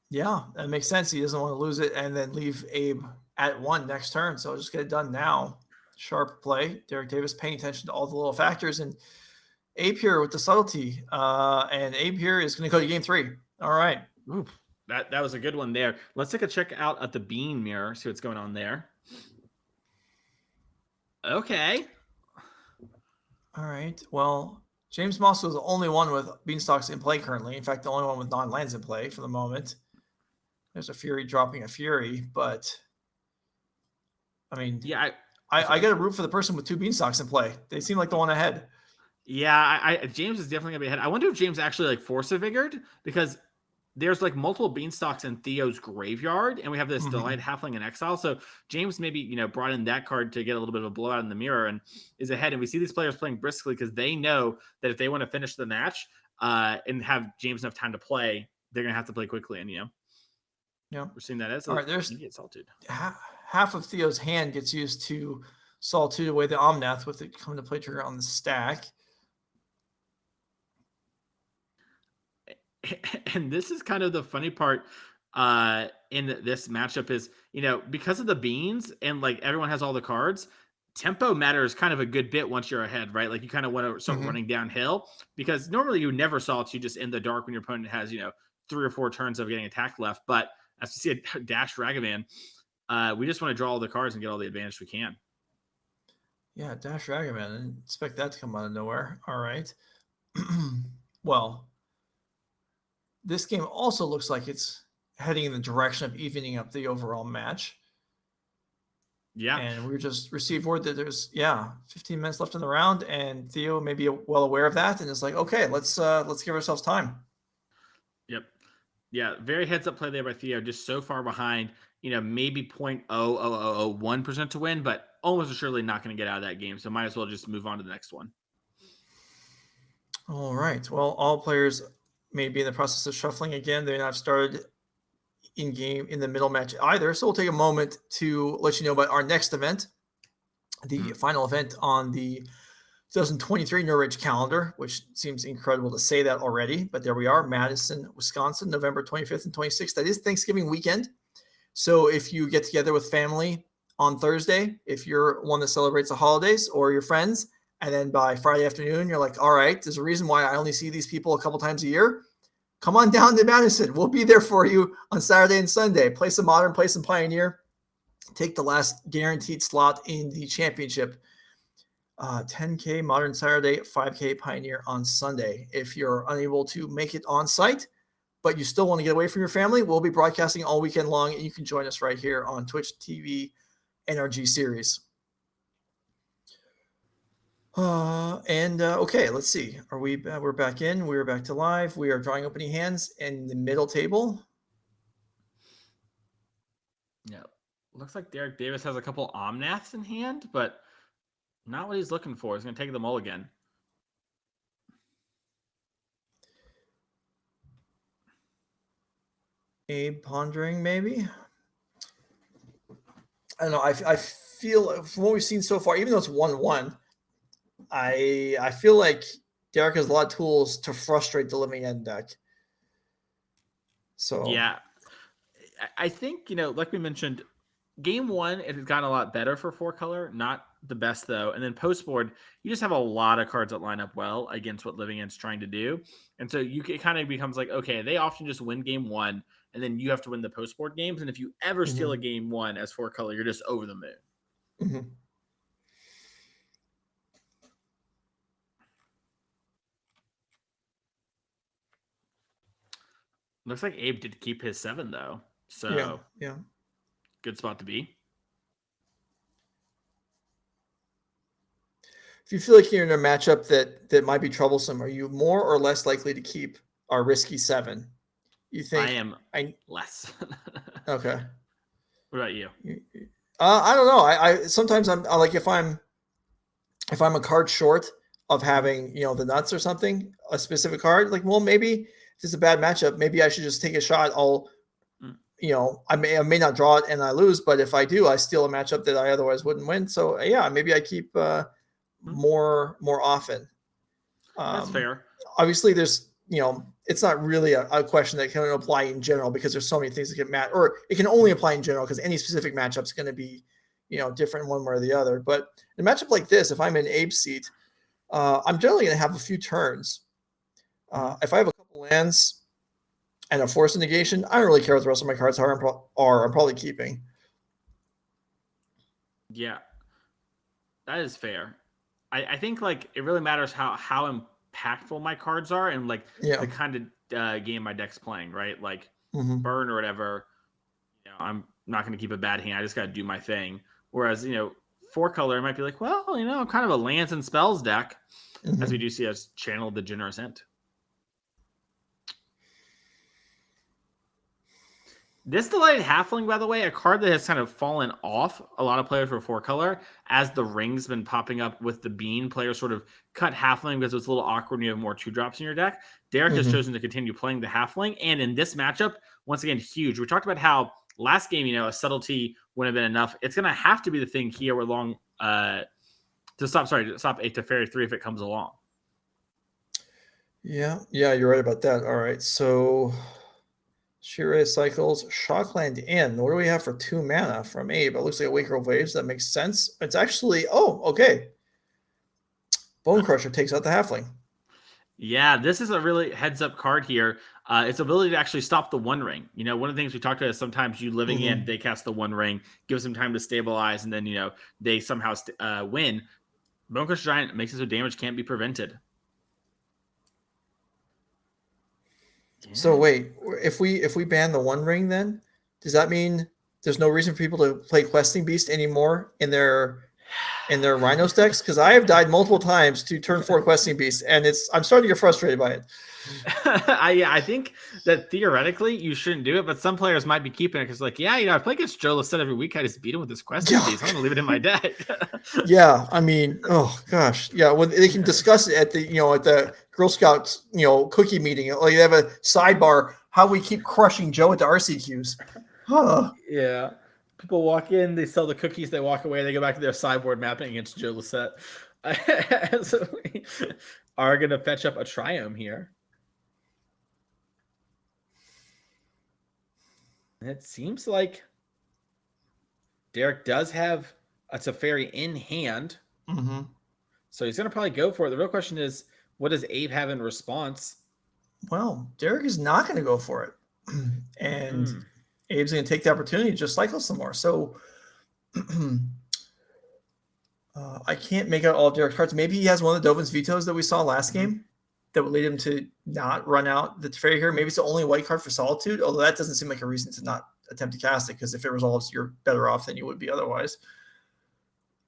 Yeah, that makes sense. He doesn't want to lose it and then leave Abe at 1 next turn. So I'll just get it done now. Sharp play. Derrick Davis paying attention to all the little factors. And Abe here with the subtlety. And Abe here is going to go to game 3. All right. Ooh, that was a good one there. Let's take a check at the bean mirror, see what's going on there. Okay. All right. Well, James Moskal is the only one with Beanstalks in play currently. In fact, the only one with non-lands in play for the moment. There's a Fury dropping a Fury, but I mean, Yeah, I got to root for the person with 2 Beanstalks in play. They seem like the one ahead. Yeah, James is definitely gonna be ahead. I wonder if James actually like force a Vigord, because there's like multiple Beanstalks in Theo's graveyard, and we have this Delight Halfling in Exile. So James maybe brought in that card to get a little bit of a blowout in the mirror and is ahead. And we see these players playing briskly because they know that if they want to finish the match and have James enough time to play, they're gonna have to play quickly. And Yeah, we're seeing that as all right. There's salted. Half of Theo's hand gets used to Solitude away the Omnath with it coming to play trigger on the stack. And this is kind of the funny part in this matchup is, because of the beans and like everyone has all the cards, tempo matters kind of a good bit once you're ahead, right? Like you kind of want to start running downhill, because normally you never Solitude just in the dark when your opponent has, 3 or 4 turns of getting attacked left. But as we see a Dash Ragavan, we just want to draw all the cards and get all the advantage we can. Yeah, Dash Ragavan. I didn't expect that to come out of nowhere. All right. Well, this game also looks like it's heading in the direction of evening up the overall match. Yeah. And we just received word that there's 15 minutes left in the round, and Theo may be well aware of that, and it's like, okay, let's give ourselves time. Yep. Yeah, very heads up play there by Theo, just so far behind, maybe 0.0001% to win, but almost assuredly not going to get out of that game. So might as well just move on to the next one. All right. Well, all players may be in the process of shuffling again. They're not started in game in the middle match either. So we'll take a moment to let you know about our next event, the final event on the 2023 NRG calendar, which seems incredible to say that already, but there we are, Madison, Wisconsin, November 25th and 26th. That is Thanksgiving weekend. So if you get together with family on Thursday, if you're one that celebrates the holidays, or your friends, and then by Friday afternoon, you're like, all right, there's a reason why I only see these people a couple times a year. Come on down to Madison. We'll be there for you on Saturday and Sunday. Play some Modern, play some Pioneer. Take the last guaranteed slot in the championship. 10K Modern Saturday, 5K Pioneer on Sunday. If you're unable to make it on site, but you still want to get away from your family, we'll be broadcasting all weekend long, and you can join us right here on Twitch TV NRG Series. Okay, let's see. We're back in. We're back to live. We are drawing opening hands in the middle table. Yeah. Looks like Derek Davis has a couple Omnaths in hand, but not what he's looking for. He's going to take the mulligan. Abe pondering, maybe. I don't know. I feel from what we've seen so far, even though it's 1-1, I feel like Derrick has a lot of tools to frustrate the living end deck. So yeah, I think like we mentioned, game 1 it has gotten a lot better for 4-color, not the best though. And then post board, you just have a lot of cards that line up well against what living end's trying to do, and so it kind of becomes like, okay, they often just win game 1, and then you have to win the post board games. And if you ever steal a game 1 as 4-color, you're just over the moon. Mm-hmm. Looks like Abe did keep his 7 though, so yeah, good spot to be. If you feel like you're in a matchup that might be troublesome, are you more or less likely to keep our risky 7? You think? I am less. Okay. What about you? I don't know. I sometimes I like if I'm a card short of having the nuts or something, a specific card, like, well, maybe if it's a bad matchup, maybe I should just take a shot. I may not draw it and I lose, but if I do, I steal a matchup that I otherwise wouldn't win. So yeah, maybe I keep more often. That's fair. Obviously, there's it's not really a question that can apply in general, because there's so many things that can match, or it can only apply in general because any specific matchup is going to be different one way or the other. But in a matchup like this, if I'm in Abe's seat, I'm generally going to have a few turns. If I have a couple lands and a force negation, I don't really care what the rest of my cards are. I'm probably keeping. Yeah, that is fair. I think like it really matters how impactful my cards are and like Yeah. the kind of game my deck's playing, right? Like Mm-hmm. burn or whatever. I'm not going to keep a bad hand. I just got to do my thing. Whereas 4-color might be like, well, kind of a lands and spells deck, Mm-hmm. as we do see as channel the generous ent. This Delighted Halfling, by the way, a card that has kind of fallen off a lot of players for 4-color as the ring's been popping up with the bean. Players sort of cut Halfling because it's a little awkward when you have more 2-drops in your deck. Derrick has chosen to continue playing the Halfling. And in this matchup, once again, huge. We talked about how last game, a subtlety wouldn't have been enough. It's going to have to be the thing here along to stop a Teferi 3 if it comes along. Yeah, you're right about that. All right, so Shirei cycles Shockland in. What do we have for 2 mana from Abe? It looks like a Waker of Waves. That makes sense. It's actually, okay. Bone Crusher takes out the Halfling. Yeah, this is a really heads-up card here. Its ability to actually stop the One Ring. One of the things we talked about is sometimes you living in, they cast the One Ring, gives them time to stabilize, and then, they somehow win. Bone Crusher Giant makes it so damage can't be prevented. So wait, if we ban the One Ring, then does that mean there's no reason for people to play Questing Beast anymore in their Rhinos decks? Because I have died multiple times to turn 4 Questing Beast, and I'm starting to get frustrated by it. I think that theoretically you shouldn't do it, but some players might be keeping it because, like, I play against Joe Lisette every week. I just beat him with this Questing Beast. I'm gonna leave it in my deck. Yeah, I mean, oh gosh, yeah. When they can discuss it at the Girl Scouts cookie meeting, like they have a sidebar how we keep crushing Joe at the RCQs. Huh. Yeah. People walk in, they sell the cookies, they walk away, they go back to their sideboard mapping against Joe Lisette. So we are going to fetch up a Triome here. And it seems like Derrick does have a Teferi in hand. Mm-hmm. So he's going to probably go for it. The real question is, what does Abe have in response? Well, Derrick is not going to go for it. And Abe's going to take the opportunity to just cycle some more. So I can't make out all of Derrick's cards. Maybe he has one of the Dovin's vetoes that we saw last game that would lead him to not run out the Teferi here. Maybe it's the only white card for Solitude, although that doesn't seem like a reason to not attempt to cast it, because if it resolves, you're better off than you would be otherwise.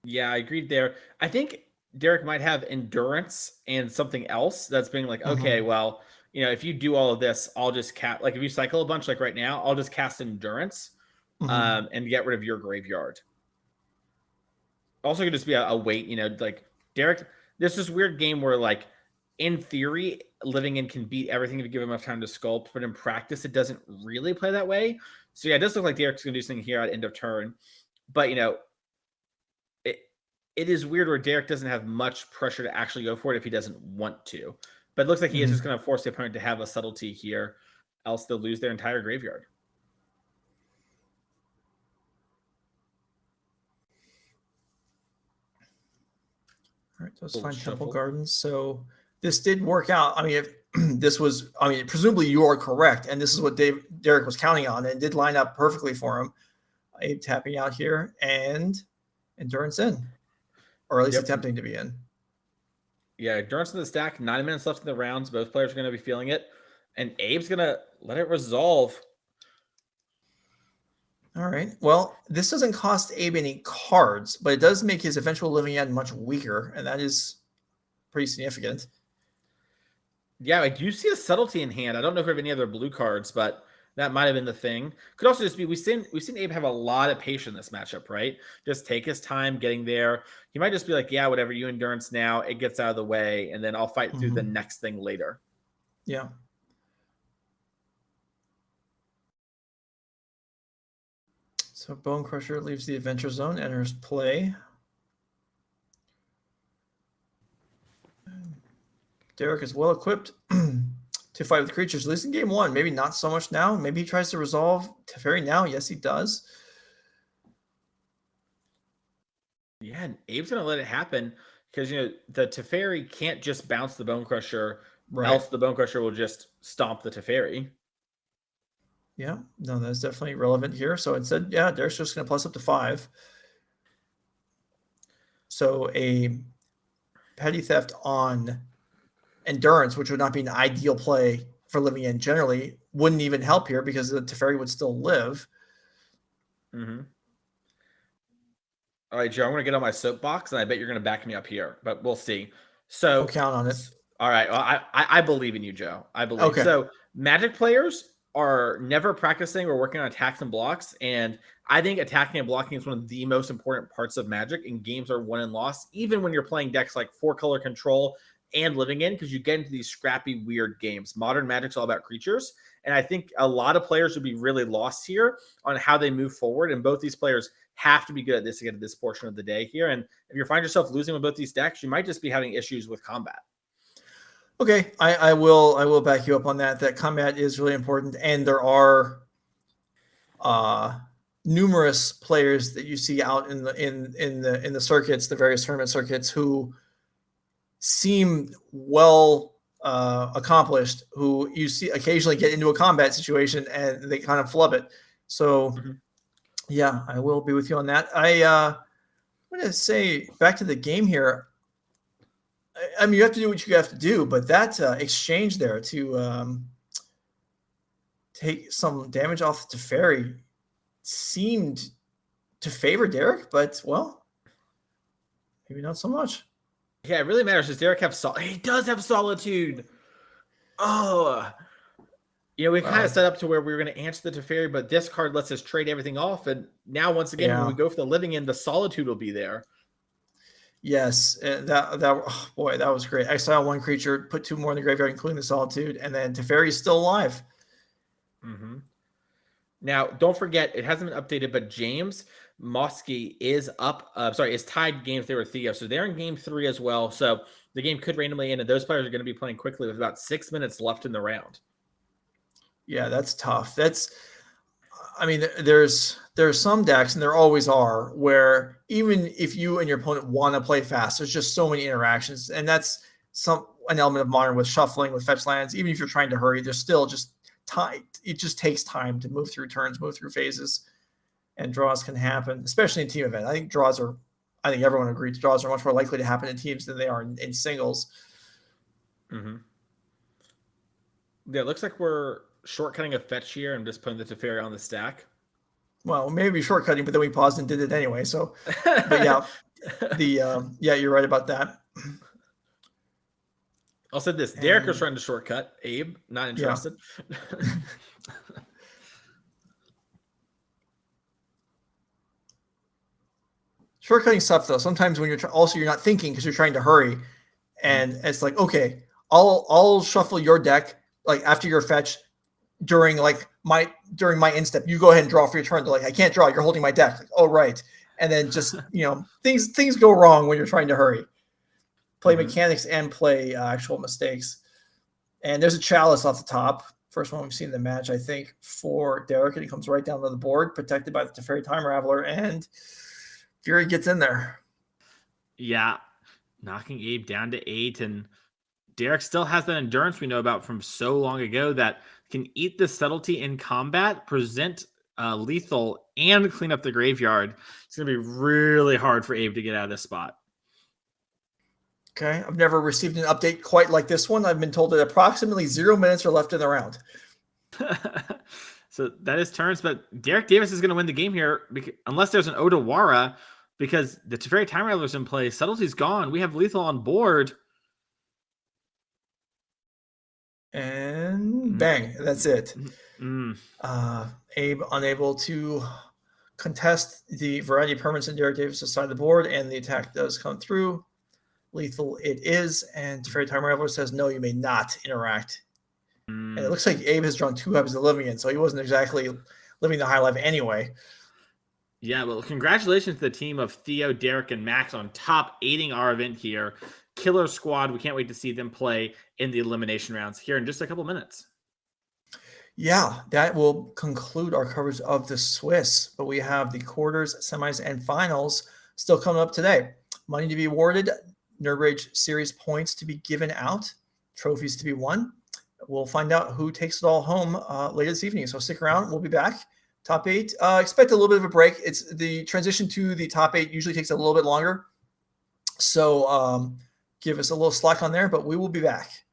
Yeah, I agreed there. I think Derrick might have Endurance and something else that's being like, okay, well, if you do all of this, I'll just cast, like if you cycle a bunch like right now, I'll just cast Endurance and get rid of your graveyard. Also could just be a wait, like Derrick, there's this weird game where, like, in theory, living in can beat everything if you give him enough time to sculpt, but in practice, it doesn't really play that way. So yeah, it does look like Derrick's going to do something here at end of turn. But, it is weird where Derrick doesn't have much pressure to actually go for it if he doesn't want to. But it looks like he is just going to force the opponent to have a subtlety here, else they'll lose their entire graveyard. All right, let's find Temple Gardens. So this did work out. I mean, if this was, presumably you are correct, and this is what Derrick was counting on, and it did line up perfectly for him. Abe tapping out here and Endurance in, or at least attempting to be in. Yeah, Endurance in the stack, 9 minutes left in the rounds. Both players are going to be feeling it, and Abe's going to let it resolve. All right. Well, this doesn't cost Abe any cards, but it does make his eventual living end much weaker, and that is pretty significant. Yeah, I do see a subtlety in hand. I don't know if we have any other blue cards, but that might have been the thing. Could also just be we've seen Abe have a lot of patience in this matchup, right? Just take his time getting there. He might just be like, yeah, whatever, you Endurance now, it gets out of the way, and then I'll fight through the next thing later. Yeah. So Bone Crusher leaves the Adventure Zone, enters play. Derrick is well equipped to fight with creatures, at least in game 1. Maybe not so much now. Maybe he tries to resolve Teferi now. Yes, he does. Yeah, and Abe's going to let it happen because, the Teferi can't just bounce the Bone Crusher, else the Bone Crusher will just stomp the Teferi. Yeah, no, that's definitely relevant here. So instead, yeah, Derrick's just going to plus up to 5. So a petty theft on endurance, which would not be an ideal play for living in generally, wouldn't even help here because the Teferi would still live. Mm-hmm. All right, Joe, I'm going to get on my soapbox, and I bet you're going to back me up here, but we'll see. So, I'll count on it. All right, well, I believe in you, Joe. I believe. Okay. So, Magic players are never practicing or working on attacks and blocks, and I think attacking and blocking is one of the most important parts of Magic, and games are won and lost, even when you're playing decks like 4-color control and living in, because you get into these scrappy, weird games. Modern Magic's all about creatures, and I think a lot of players would be really lost here on how they move forward, and both these players have to be good at this to get to this portion of the day here. And if you find yourself losing with both these decks, you might just be having issues with combat. Okay, I will back you up on that. That combat is really important, and there are numerous players that you see out in the circuits, the various tournament circuits, who seem well accomplished, who you see occasionally get into a combat situation and they kind of flub it. So yeah, I will be with you on that. I'm going to say back to the game here. I mean, you have to do what you have to do, but that exchange there to take some damage off the Teferi seemed to favor Derrick, but well, maybe not so much. Yeah, it really matters. Does Derrick have he does have Solitude. Oh, we kind of set up to where we were going to answer the Teferi, but this card lets us trade everything off. And now, once again, when we go for the living in, the Solitude will be there. Yes, that was great. Exile 1 creature, put 2 more in the graveyard, including the Solitude, and then Teferi's still alive. Mm-hmm. Now, don't forget, it hasn't been updated, but James Moskal is up. Is tied game 3 with Theo, so they're in game 3 as well. So the game could randomly end, and those players are going to be playing quickly with about 6 minutes left in the round. Yeah, that's tough. I mean, there's some decks, and there always are, where even if you and your opponent want to play fast, there's just so many interactions, and that's an element of Modern with shuffling, with fetch lands. Even if you're trying to hurry, there's still just time. It just takes time to move through turns, move through phases, and draws can happen, especially in team event. I think everyone agrees draws are much more likely to happen in teams than they are in singles. Mm-hmm. Yeah, it looks like we're shortcutting a fetch here and just putting the Teferi on the stack. Well, maybe shortcutting, but then we paused and did it anyway. So, but yeah, you're right about that. I'll say this: Derrick was trying to shortcut. Abe, not interested. Yeah. Shortcutting stuff though. Sometimes when you're not thinking because you're trying to hurry, and it's like, okay, I'll shuffle your deck like after your fetch during my instep. You go ahead and draw for your turn. They're like, I can't draw. You're holding my deck. Like, oh right, and then just things go wrong when you're trying to hurry. Play mechanics and play actual mistakes. And there's a Chalice off the top. First one we've seen in the match, I think, for Derrick. And he comes right down to the board, protected by the Teferi Time Raveler. And Fury gets in there. Yeah, knocking Abe down to 8. And Derrick still has that endurance we know about from so long ago that can eat the subtlety in combat, present lethal, and clean up the graveyard. It's going to be really hard for Abe to get out of this spot. Okay, I've never received an update quite like this one. I've been told that approximately 0 minutes are left in the round. So that is turns, but Derek Davis is going to win the game here unless there's an Odawara, because the Teferi Time Raveler's in play. Subtlety's gone. We have lethal on board. And bang, that's it. Abe unable to contest the variety of permanents in Derek Davis' side of the board, and the attack does come through. Lethal it is, and Teferi Time Raveler says, no, you may not interact. And it looks like Abe has drawn 2 copies of Living In, so he wasn't exactly living the high life anyway. Yeah, well, congratulations to the team of Theo, Derrick, and Maxx on top, aiding our event here. Killer squad. We can't wait to see them play in the elimination rounds here in just a couple minutes. Yeah, that will conclude our coverage of the Swiss, but we have the quarters, semis, and finals still coming up today. Money to be awarded, NRG Series points to be given out, trophies to be won. We'll find out who takes it all home later this evening. So stick around. We'll be back. Top 8. Expect a little bit of a break. It's the transition to the top 8 usually takes a little bit longer. So give us a little slack on there, but we will be back.